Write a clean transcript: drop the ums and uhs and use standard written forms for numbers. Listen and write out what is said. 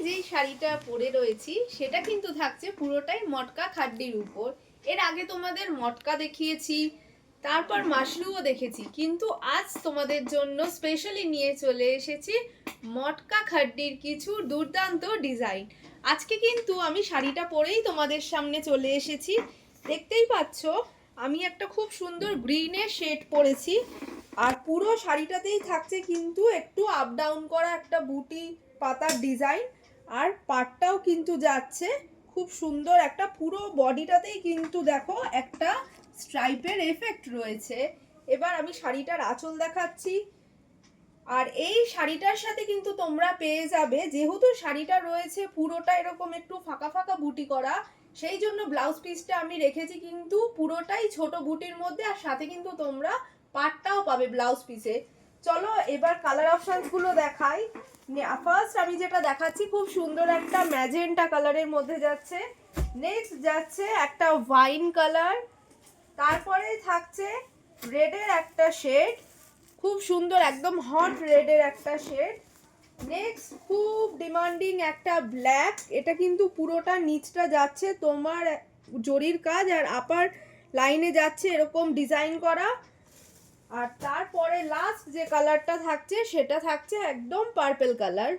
যেই শাড়িটা পরে রয়েছি সেটা কিন্তু থাকছে পুরোটাই মটকা খাড্ডির উপর। এর আগে তোমাদের মটকা দেখিয়েছি, তারপর মাশরুও দেখেছি, কিন্তু আজ তোমাদের জন্য স্পেশালি নিয়ে চলে এসেছি মটকা খাড্ডির কিছু দুর্দান্ত ডিজাইন। আজকে কিন্তু আমি শাড়িটা পরেই তোমাদের সামনে চলে এসেছি। দেখতেই পাচ্ছ আমি একটা খুব সুন্দর গ্রিনের শেড পরেছি, আর পুরো শাড়িটাতেই থাকছে কিন্তু একটু আপ ডাউন করা একটা বুটি পাতার ডিজাইন, আর পাটটাও কিন্তু যাচ্ছে খুব সুন্দর একটা, পুরো বডিটাতেই কিন্তু দেখো একটা স্ট্রাইপের এফেক্ট রয়েছে। এবার আমি শাড়িটার আঁচল দেখাচ্ছি, আর এই শাড়িটার সাথে কিন্তু তোমরা পেয়ে যাবে, যেহেতু শাড়িটা রয়েছে পুরোটা এরকম একটু ফাঁকা ফাঁকা বুটি করা, সেই জন্য ব্লাউজ পিসটা আমি রেখেছি কিন্তু পুরোটাই ছোট বুটির মধ্যে, আর সাথে কিন্তু তোমরা পাটটাও পাবে ব্লাউজ পিসে। চলো এবার কালার অপশনস গুলো দেখাই। ফার্স্ট আমি যেটা দেখাচ্ছি খুব সুন্দর একটা ম্যাজেন্টা কালারের মধ্যে যাচ্ছে, নেক্সট যাচ্ছে একটা ওয়াইন কালার, তারপরে থাকছে রেডের একটা শেড, খুব সুন্দর একদম হট রেডের একটা শেড, নেক্সট খুব ডিমান্ডিং একটা ব্ল্যাক, এটা কিন্তু পুরোটা নিচটা যাচ্ছে তোমার জরির কাজ, আর আপার লাইনে যাচ্ছে এরকম ডিজাইন করা, আর তারপরে লাস্ট যে কালারটা থাকছে সেটা থাকছে একদম পার্পল কালার।